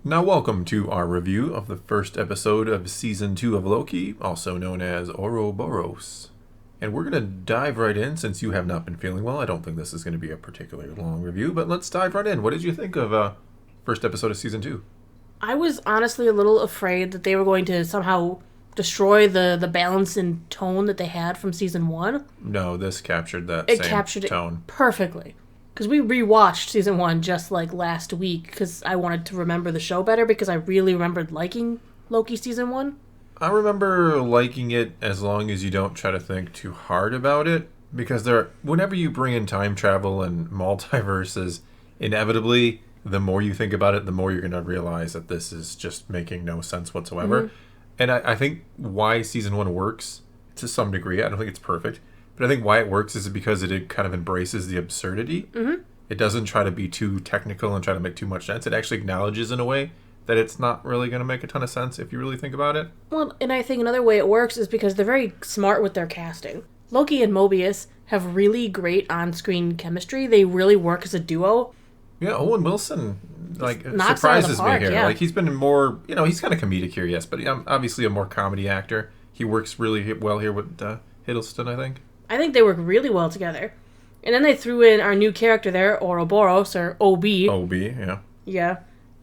Now, welcome to our review of the first episode of Season 2 of Loki, also known as Ouroboros. And we're going to dive right in since you have not been feeling well. I don't think this is going to be a particularly long review, but let's dive right in. What did you think of first episode of Season 2? I was honestly a little afraid that they were going to somehow destroy the balance and tone that they had from Season 1. No, this captured that It same captured tone. it perfectly. Because we rewatched Season 1 just like last week because I wanted to remember the show better because I really remembered liking Loki Season 1. I remember liking it as long as you don't try to think too hard about it, because whenever you bring in time travel and multiverses, inevitably, the more you think about it, the more you're going to realize that this is just making no sense whatsoever. Mm-hmm. And I think why Season 1 works, to some degree, I don't think it's perfect, but I think why it works is because it kind of embraces the absurdity. Mm-hmm. It doesn't try to be too technical and try to make too much sense. It actually acknowledges in a way that it's not really going to make a ton of sense if you really think about it. Well, and I think another way it works is because they're very smart with their casting. Loki and Mobius have really great on-screen chemistry. They really work as a duo. Yeah, Owen Wilson, surprises park, me here. yeah. Like, he's been more, he's kind of comedic here, yes, but obviously a more comedy actor. He works really well here with Hiddleston, I think. I think they work really well together. And then they threw in our new character there, Ouroboros, or OB. OB, yeah. Yeah.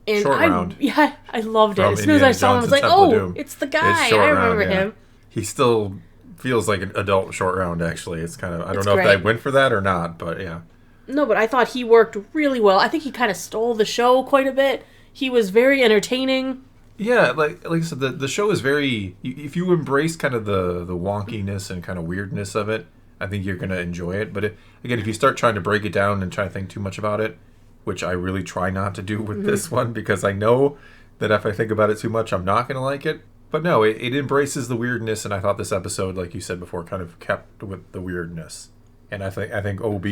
And Short Round. Yeah, I loved it. From As soon as I saw him, I was like, it's the guy. I remember him. He still feels like an adult Short Round, actually. It's kind of, I don't know great. if they went for that or not, but yeah. No, but I thought he worked really well. I think he kind of stole the show quite a bit. He was very entertaining. Yeah, like I said, the show is very... If you embrace kind of the wonkiness and kind of weirdness of it, I think you're going to enjoy it. But if you start trying to break it down and try to think too much about it, which I really try not to do with this one, because I know that if I think about it too much, I'm not going to like it. But no, it embraces the weirdness, and I thought this episode, like you said before, kind of kept with the weirdness. And I think OB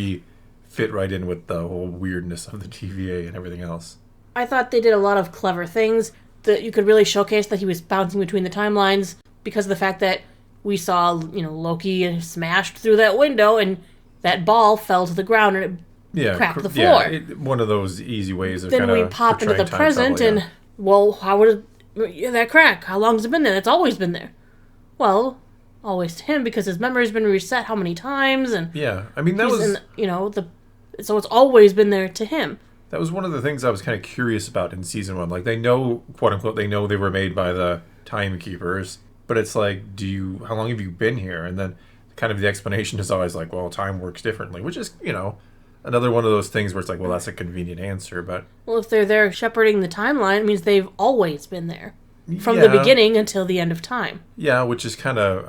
fit right in with the whole weirdness of the TVA and everything else. I thought they did a lot of clever things that you could really showcase that he was bouncing between the timelines because of the fact that we saw, Loki smashed through that window and that ball fell to the ground and it cracked the floor. Yeah, one of those easy ways of then we pop into the present travel, and, well, how would that crack? How long has it been there? It's always been there. Well, always to him because his memory's been reset how many times and yeah, I mean that was so it's always been there to him. That was one of the things I was kind of curious about in Season 1. Like, they know, quote unquote, they know they were made by the timekeepers, but it's like, how long have you been here? And then kind of the explanation is always like, well, time works differently, which is, another one of those things where it's like, well, that's a convenient answer, but... Well, if they're there shepherding the timeline, it means they've always been there. From the beginning until the end of time. Yeah, which is kind of,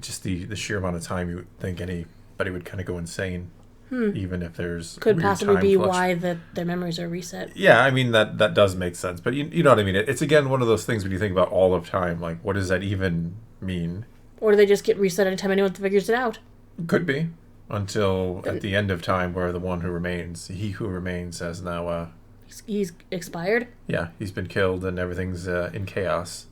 just the sheer amount of time you would think anybody would kind of go insane. Even if there's could possibly be why their memories are reset. Yeah, I mean that does make sense, but you know what I mean. It's again one of those things when you think about all of time, like what does that even mean? Or do they just get reset anytime anyone figures it out? Could be until at the end of time, where the one who remains, he who remains, has now he's expired. Yeah, he's been killed and everything's in chaos.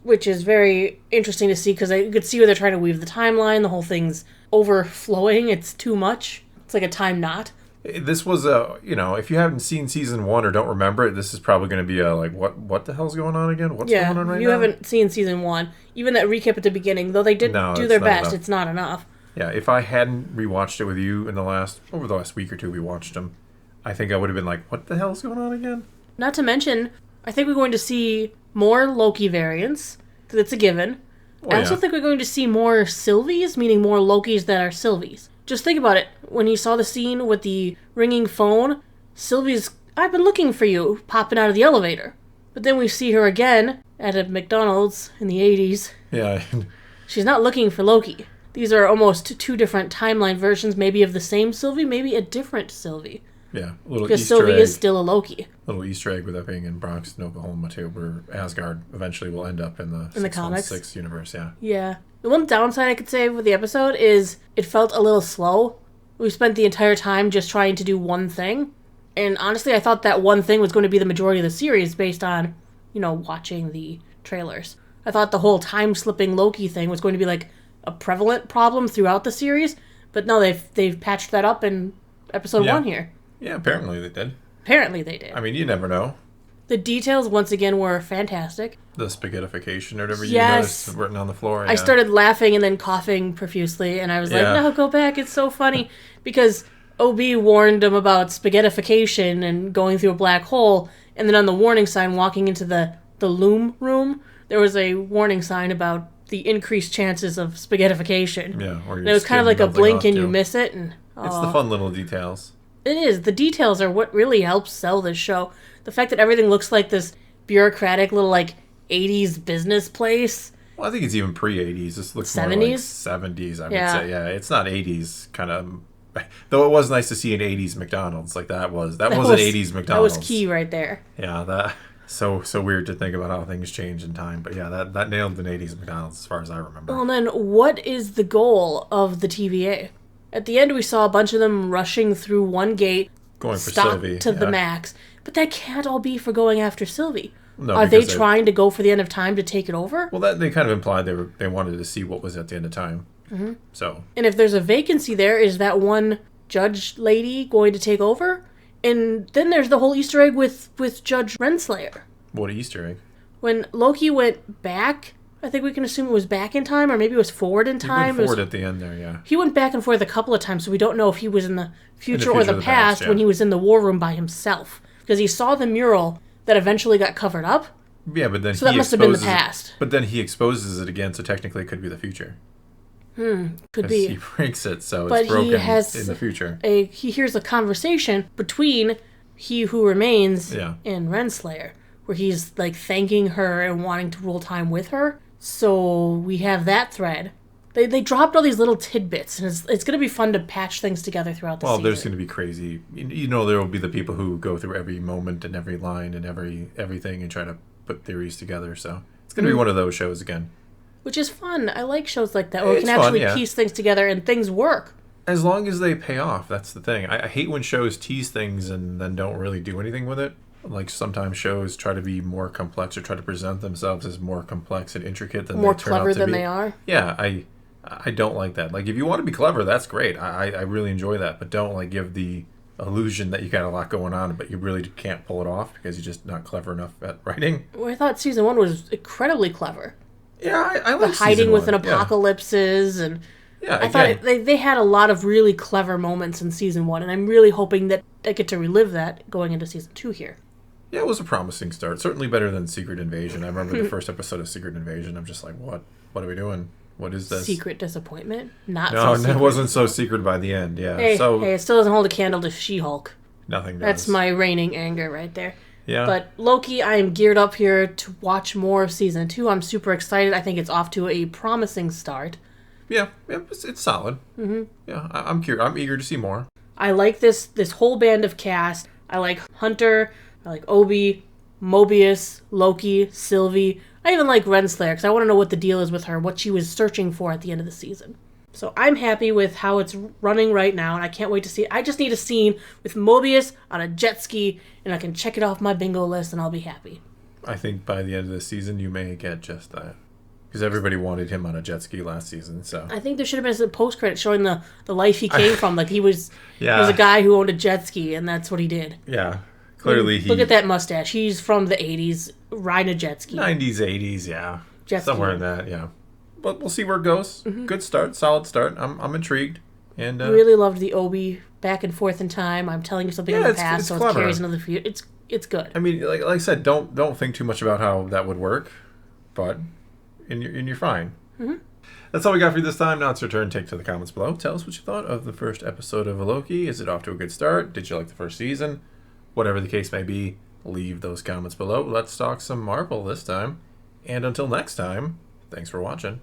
Which is very interesting to see because you could see where they're trying to weave the timeline. The whole thing's overflowing. It's too much. It's like a time knot. This was if you haven't seen Season 1 or don't remember it, this is probably going to be what the hell's going on again? What's going on right now? Yeah, you haven't seen Season 1. Even that recap at the beginning, though they did do their best, enough. It's not enough. Yeah, if I hadn't rewatched it with you over the last week or two we watched them, I think I would have been like, what the hell's going on again? Not to mention, I think we're going to see more Loki variants. That's a given. I also think we're going to see more Sylvies, meaning more Lokis that are Sylvies. Just think about it. When you saw the scene with the ringing phone, Sylvie's, I've been looking for you, popping out of the elevator. But then we see her again at a McDonald's in the 80s. Yeah. She's not looking for Loki. These are almost two different timeline versions, maybe of the same Sylvie, maybe a different Sylvie. Yeah, a little because Easter Sylvie egg. is still a Loki. Little Easter egg with that being in Bronx, Oklahoma, too, where Asgard eventually will end up in the 616 universe, yeah. Yeah. The one downside I could say with the episode is it felt a little slow. We spent the entire time just trying to do one thing. And honestly, I thought that one thing was going to be the majority of the series based on, watching the trailers. I thought the whole time-slipping Loki thing was going to be like a prevalent problem throughout the series. But no, they've patched that up in episode 1 here. Yeah, apparently they did. Apparently they did. I mean, you never know. The details, once again, were fantastic. The spaghettification or whatever you noticed written on the floor. Yeah. I started laughing and then coughing profusely, and I was like, no, go back, it's so funny. Because OB warned him about spaghettification and going through a black hole, and then on the warning sign walking into the loom room, there was a warning sign about the increased chances of spaghettification. Yeah, or and it was kind of like a blink and you miss it. And it's the fun little details. It is. The details are what really helps sell this show. The fact that everything looks like this bureaucratic little, like, 80s business place. Well, I think it's even pre-80s. This looks 70s? more like 70s, I would say. Yeah, it's not 80s kind of... Though it was nice to see an 80s McDonald's. Like, that was an 80s McDonald's. That was key right there. Yeah, that... So weird to think about how things change in time. But yeah, that nailed an 80s McDonald's as far as I remember. Well, then, what is the goal of the TVA? At the end, we saw a bunch of them rushing through one gate, going for Sylvie to the max. But that can't all be for going after Sylvie. No, are they trying to go for the end of time to take it over? Well, that they kind of implied they wanted to see what was at the end of time. Mm-hmm. So. And if there's a vacancy there, is that one judge lady going to take over? And then there's the whole Easter egg with Judge Renslayer. What Easter egg? When Loki went back, I think we can assume it was back in time, or maybe it was forward in time. He went forward at the end there, yeah. He went back and forth a couple of times, so we don't know if he was in the future or the past when he was in the war room by himself. Because he saw the mural that eventually got covered up. Yeah, but then so that must have been the past. But then he exposes it again, so technically it could be the future. Could be. He breaks it, so it's broken in the future. He hears a conversation between He Who Remains and Renslayer, where he's like thanking her and wanting to rule time with her. So we have that thread. They dropped all these little tidbits, and it's going to be fun to patch things together throughout the season. Well, there's going to be crazy. You know, there will be the people who go through every moment and every line and everything and try to put theories together. So it's going to be one of those shows again. Which is fun. I like shows like that where we can actually piece things together and things work. As long as they pay off, that's the thing. I hate when shows tease things and then don't really do anything with it. Like sometimes shows try to be more complex or try to present themselves as more complex and intricate than more they turn out to be. More clever than they are. Yeah, I don't like that. Like if you want to be clever, that's great. I really enjoy that, but don't like give the illusion that you got a lot going on, but you really can't pull it off because you're just not clever enough at writing. Well, I thought season 1 was incredibly clever. Yeah, I like the hiding within apocalypses and I thought they had a lot of really clever moments in season 1, and I'm really hoping that I get to relive that going into season 2 here. Yeah, it was a promising start. Certainly better than Secret Invasion. I remember the first episode of Secret Invasion. I'm just like, what? What are we doing? What is this? Secret disappointment? Not no, so secret. It wasn't so secret by the end, yeah. Hey, it still doesn't hold a candle to She-Hulk. Nothing does. That's my reigning anger right there. Yeah. But Loki, I am geared up here to watch more of season 2. I'm super excited. I think it's off to a promising start. Yeah, it's solid. Mm-hmm. Yeah, I'm curious. I'm eager to see more. I like this whole band of cast. I like Hunter. I like Obi, Mobius, Loki, Sylvie. I even like Renslayer because I want to know what the deal is with her, what she was searching for at the end of the season. So I'm happy with how it's running right now, and I can't wait to see it. I just need a scene with Mobius on a jet ski, and I can check it off my bingo list, and I'll be happy. I think by the end of the season, you may get just that. Because everybody wanted him on a jet ski last season, so... I think there should have been some post-credit showing the life he came from. Like, he was a guy who owned a jet ski, and that's what he did. Yeah. Clearly Look at that mustache. He's from the 80s, riding a jet ski. 90s, 80s, yeah. Jet somewhere ski. In that, yeah. But we'll see where it goes. Mm-hmm. Good start, solid start. I'm intrigued. And really loved the Obi back and forth in time. I'm telling you something in the past, so clever. It carries into the future. It's good. I mean, like I said, don't think too much about how that would work, but and you're fine. Mm-hmm. That's all we got for you this time. Now it's your turn. Take to the comments below. Tell us what you thought of the first episode of Loki. Is it off to a good start? Did you like the first season? Whatever the case may be, leave those comments below. Let's talk some Marvel this time. And until next time, thanks for watching.